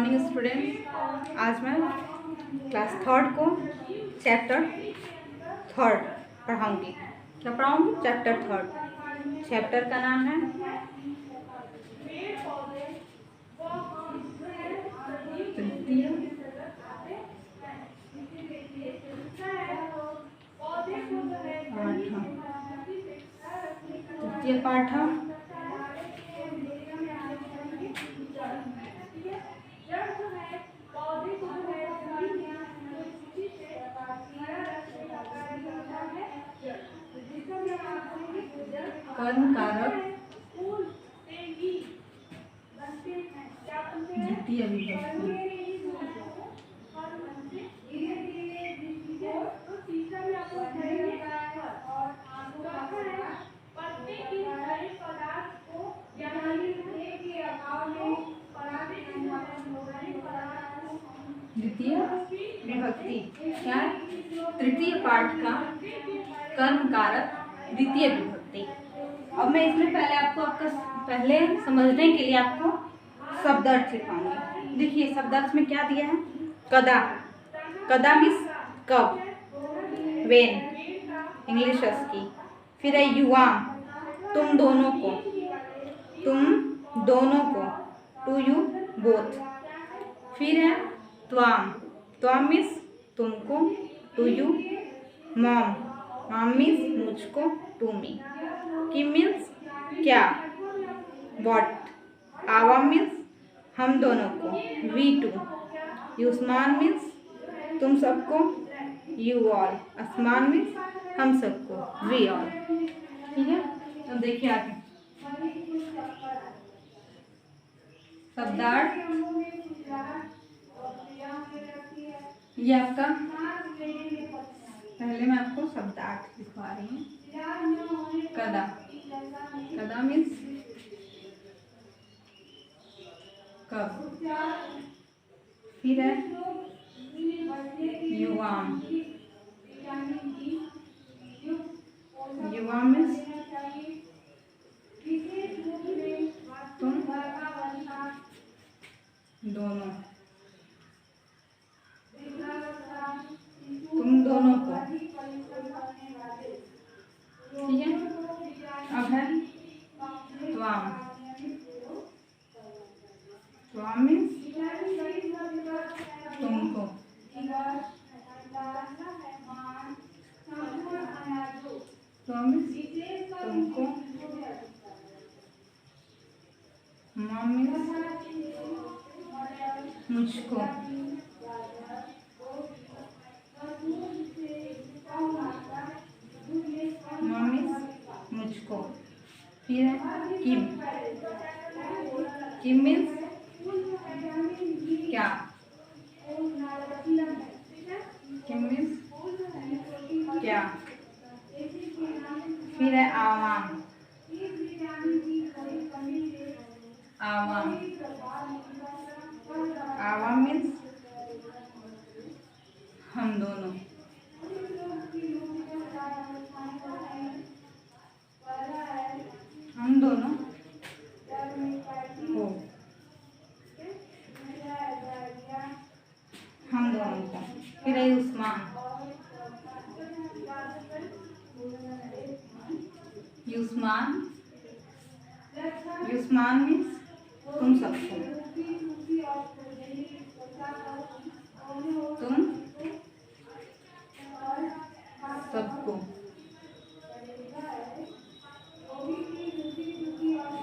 Morning students. आज मैं class third को चैप्टर थर्ड पढ़ाऊंगी। क्या पढ़ाऊंगी? Chapter third. चैप्टर का नाम है तृतीय पाठम। कर्म कारक द्वितीय विभक्ति। द्वितीय विभक्ति क्या? तृतीय पाठ का कर्म कारक द्वितीय विभक्ति। अब मैं इसमें पहले समझने के लिए आपको शब्दार्थ सिखाऊंगी। देखिए शब्दार्थ में क्या दिया है। कदा, कदा मीन्स कब, वेन इंग्लिश की। फिर है युवा, तुम दोनों को, तुम दोनों को, टू यू बोथ। फिर है त्वाम, त्वाम मीन्स तुमको, टू यू। मॉम, मॉम मीन्स मुझको, टू मी। किम मीन्स क्या, व्हाट। आवा मीन्स हम दोनों को, वी टू। युष्मान मीन्स तुम सबको, यू ऑल। आसमान मीन्स हम सबको, वी ऑल। ठीक है, अब देखिए आगे शब्दार्थ। ये आपका पहले मैं आपको शब्दार्थ दिखा रही हूँ। कदा, कदा मीन्स कब। फिर है युवाम, युवाम मीन्स तुम दोनों, तुम दोनों को। ठीक है, अब है त्वाम, त्वाम मीन्स तुमको, त्वाम मीन्स तुमको। मॉम मीन्स मुझको। मॉम मीन्स मुझको। फिर है किम, किम मीन्स क्या, किम मीन्स क्या। फिर है आवाम, आवाम, आवाम मीन्स हम दोनों। हम दोनों को, हम दोनों को। फिर है उस्मान, युष्मान, युष्मान मीन्स तुम सबको, तुम सबको,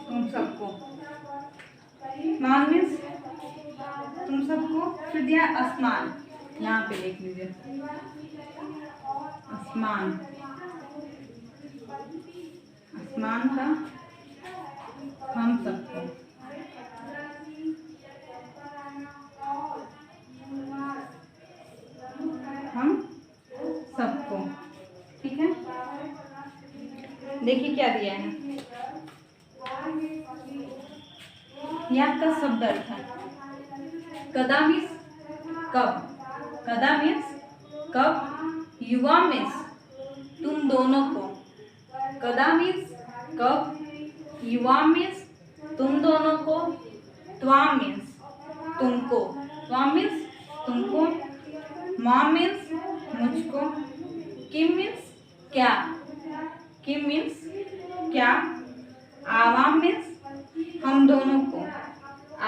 तुम सबको। मान मीन्स तुम सबको। फिर दिया आसमान, यहाँ पे देख लीजिए आसमान, आसमान का हम सबको। हम सबको। ठीक है, देखिए क्या दिया है। यह आपका शब्द अर्थ है। कदा मीन्स कब, कदा मीन्स कब। युवा मीन्स तुम दोनों को, कदा मीन्स कब। युवा मीन्स तुम दोनों को। त्वाम मीन्स तुमको, त्वम मीन्स तुमको, माम मीन्स मुझको, किम मीन्स क्या, किम मीन्स क्या, आवाम मीन्स हम दोनों को,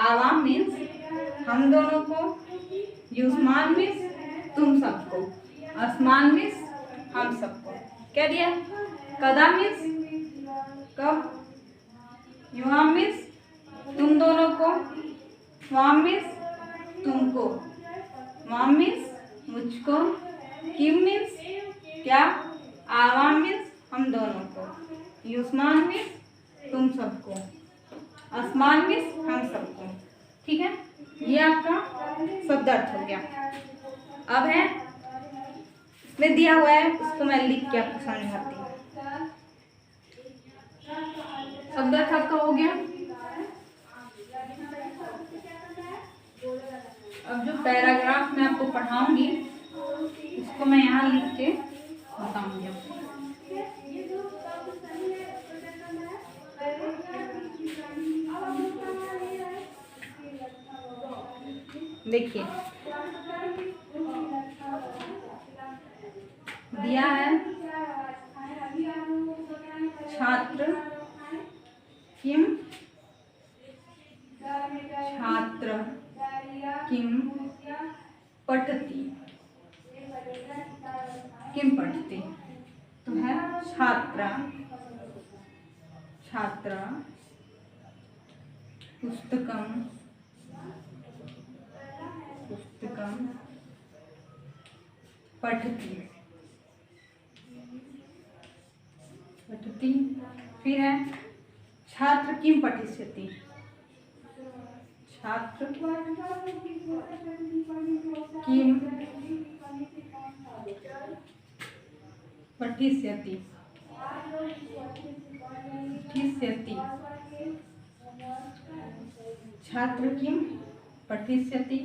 आवाम मीन्स हम दोनों को, युष्मान मीन्स तुम सबको, आसमान मीन्स हम सबको। क्या दिया? कदा मीन्स कब, युवाम मीन्स तुम दोनों को, वाम मीन्स तुमको, माम मीन्स मुझको, किम मीन्स क्या, आवाम मीन्स हम दोनों को, युष्मान मीन्स तुम सबको, आसमान मीन्स हम सबको। ठीक है, ये आपका शब्दार्थ हो गया। अब है इसमें दिया हुआ है, उसको मैं लिख के आपको समझाती हूँ। शब्दार्थ आपका हो गया। अब जो पैराग्राफ मैं आपको पढ़ाऊंगी उसको मैं यहाँ लिख के बताऊंगी आपको। देखिए दिया है, छात्र किम, छात्र किम पठती, किम पठती तो है छात्रा, छात्रा पुस्तकम, पुस्तकम पठती, पठती। फिर है छात्र किम पठिष्यति, छात्र किम पठिष्यति, पठिष्यति, छात्र किम पठिष्यति,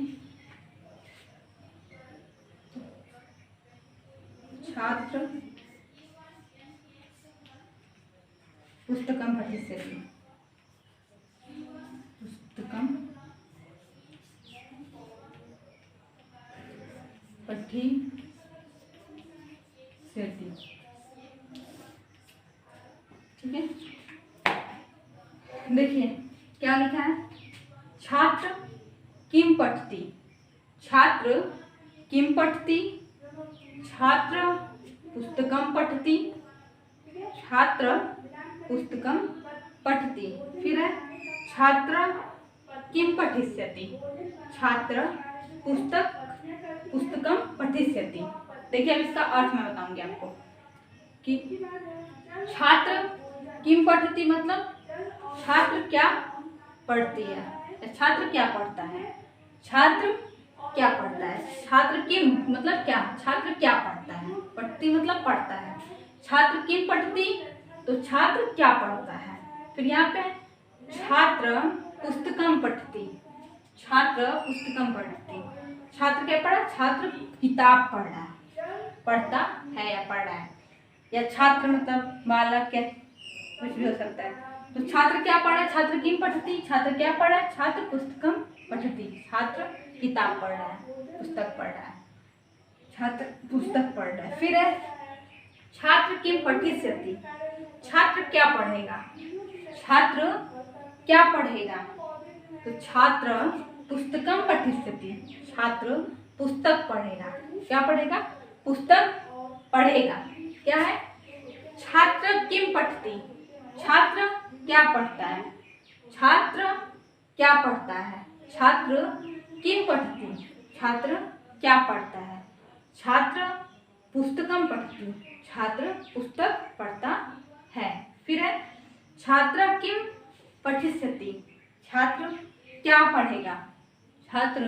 छात्र पुस्तकं पठिष्यति, पुस्तकं पठिष्यति। ठीक है, देखिए क्या लिखा है, छात्र किम पठती, छात्र किम पठती, छात्र पुस्तकम पठती, छात्र पुस्तकम पठती। फिर है छात्र किम पठिष्यति, छात्र पुस्तकम पठिष्यति। देखिए अब इसका अर्थ मैं बताऊंगी आपको कि छात्र किम पठती मतलब छात्र क्या पढ़ती है, छात्र क्या पढ़ता है, छात्र क्या पढ़ता है, छात्र किम मतलब क्या, छात्र क्या पढ़ता है, पढ़ती मतलब पढ़ता है, छात्र किम पढ़ती तो छात्र क्या पढ़ता है। फिर यहाँ पे छात्र पुस्तकम पठती, छात्र पुस्तकम पढ़ती, छात्र क्या पढ़ा, छात्र किताब पढ़ रहा है, पढ़ता है या पढ़ रहा है, या छात्र मतलब बालक या कुछ भी हो सकता है। तो छात्र क्या पढ़ा, छात्र किम पठती, छात्र क्या पढ़ा, छात्र पुस्तकम पठती, छात्र किताब पढ़ रहा है, पुस्तक पढ़ रहा है, छात्र पुस्तक पढ़ रहा है। फिर है छात्र किम पठिष्यति, छात्र क्या पढ़ेगा, छात्र क्या पढ़ेगा तो छात्र पुस्तकम पठिष्यति, छात्र पुस्तक पढ़ेगा, क्या पढ़ेगा, पुस्तक पढ़ेगा। क्या है, छात्र किम पठती, छात्र क्या पढ़ता है, छात्र क्या पढ़ता है, छात्र किम पठती, छात्र क्या पढ़ता है, छात्र पुस्तकम पठती, छात्र पुस्तक पढ़ता है। फिर है छात्र किम पठिष्यति, छात्र क्या पढ़ेगा, छात्र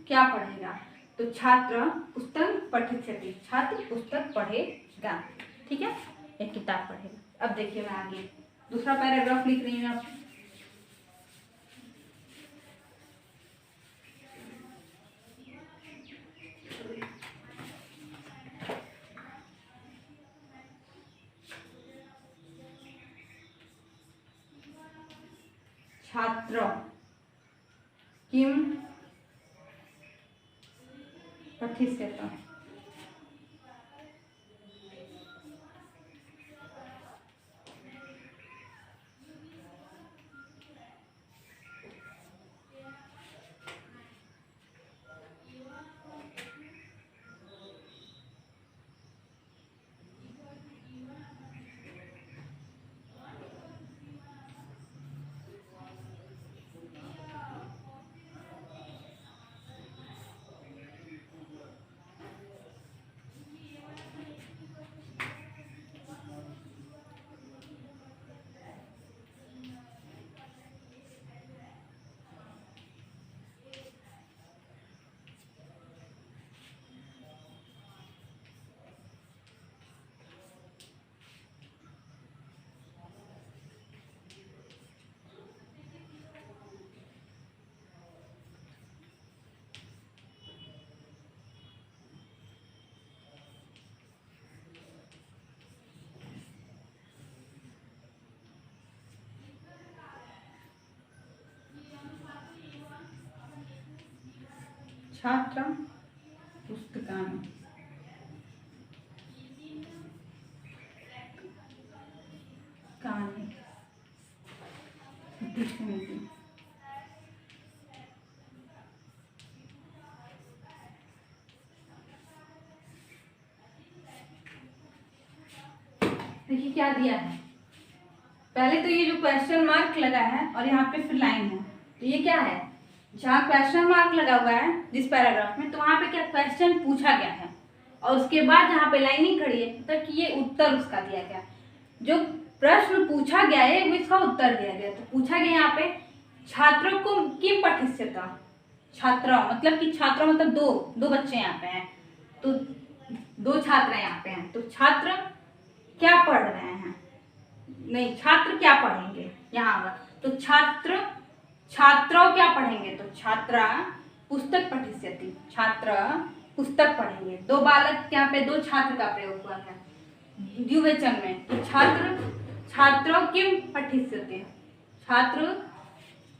क्या पढ़ेगा तो छात्र पुस्तक पठिष्यति, छात्र पुस्तक पढ़ेगा। ठीक है, एक किताब पढ़ेगा। अब देखिए मैं आगे दूसरा पैराग्राफ लिख रही हूँ। आप छात्र किम पठिष्यता। छात्र पुस्तकानि पठिष्यन्ति। देखिए क्या दिया है, पहले तो ये जो क्वेश्चन मार्क लगा है और यहाँ पे फिर लाइन है, तो ये क्या है, जहाँ क्वेश्चन मार्क लगा हुआ है जिस पैराग्राफ में, तो वहाँ पे क्या क्वेश्चन पूछा गया है और उसके बाद जहाँ पे लाइनिंग खड़ी है तो कि ये उत्तर उसका दिया गया, जो प्रश्न पूछा गया है वो इसका उत्तर दिया गया। तो पूछा गया यहाँ पे छात्रों को किम पठिष्यता, छात्रा मतलब कि छात्रा मतलब दो बच्चे यहाँ पे हैं, तो दो छात्र यहाँ पे हैं, तो छात्र क्या पढ़ रहे हैं, नहीं छात्र क्या पढ़ेंगे यहाँ आगा, तो छात्रों क्या पढ़ेंगे, तो छात्रा पुस्तक पठिष्यति, छात्र पुस्तक पढ़ेंगे। दो बालक यहाँ पे दो छात्र का प्रयोग हुआ है द्विवचन में, तो छात्रों किम पठिष्यति, छात्र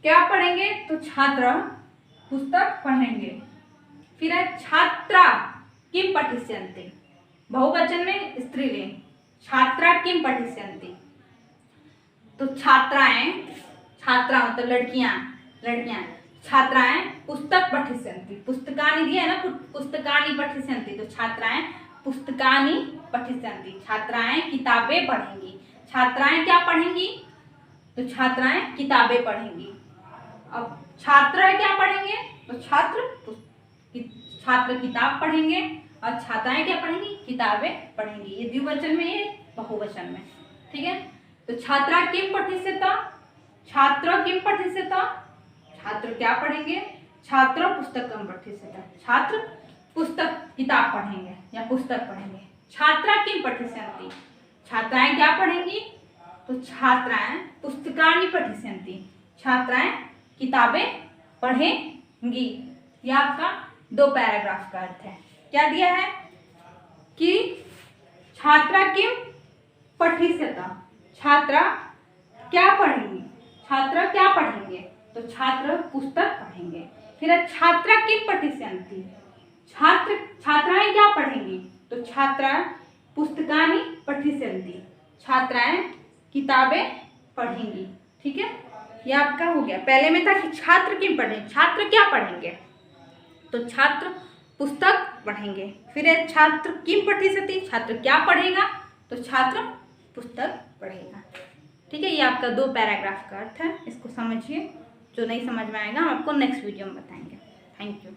क्या पढ़ेंगे, तो छात्र पुस्तक पढ़ेंगे। फिर है छात्रा किम पठिष्यन्ति, बहुवचन में स्त्रीलिंग, छात्रा किम पठिष्यन्ति, तो छात्राएं, छात्रा मतलब लड़कियां छात्राएं पुस्तक पठिष्यन्ति, पुस्तकानि दिया है ना, पुस्तकानि पठिष्यन्ति, तो छात्राएं पुस्तकानि पठिष्यन्ति, छात्राएं किताबें पढ़ेंगी। छात्राएं क्या पढ़ेंगी, तो छात्राएं किताबें पढ़ेंगी। अब छात्र क्या पढ़ेंगे, तो छात्र किताब पढ़ेंगे और छात्राएं क्या पढ़ेंगी, किताबें पढ़ेंगी। ये द्विवचन में, ये बहुवचन में, ठीक है। तो छात्रा किम पठिष्यता, छात्र किम पठिष्यता, छात्र क्या पढ़ेंगे, छात्र पुस्तकम पठिष्यता, छात्र पुस्तक किताब पढ़ेंगे या पुस्तक पढ़ेंगे। छात्रा किम पठिष्यन्ति, छात्राएं क्या पढ़ेंगी, तो छात्राएं पुस्तकानि पठिष्यन्ति, छात्राएं किताबें पढ़ेंगी। यह आपका दो पैराग्राफ का अर्थ है। क्या दिया है कि छात्रा किम पठिष्यता, छात्रा क्या पढ़ेंगी, छात्र क्या पढ़ेंगे, तो छात्र पुस्तक पढ़ेंगे। फिर छात्रा किम पठिष्यन्ति, छात्राएं क्या पढ़ेंगी, तो छात्रा पुस्तकानि पठिष्यन्ति, छात्राएं किताबें पढ़ेंगी। ठीक है, ये आपका हो गया। पहले में था कि छात्र किम पढ़ेंगे, छात्र क्या पढ़ेंगे, तो छात्र पुस्तक पढ़ेंगे। फिर है छात्र किम पठिष्यति, छात्र क्या पढ़ेगा, तो छात्र पुस्तक पढ़ेगा। ठीक है, ये आपका दो पैराग्राफ का अर्थ है, इसको समझिए। जो नहीं समझ में आएगा हम आपको नेक्स्ट वीडियो में बताएंगे। Thank you.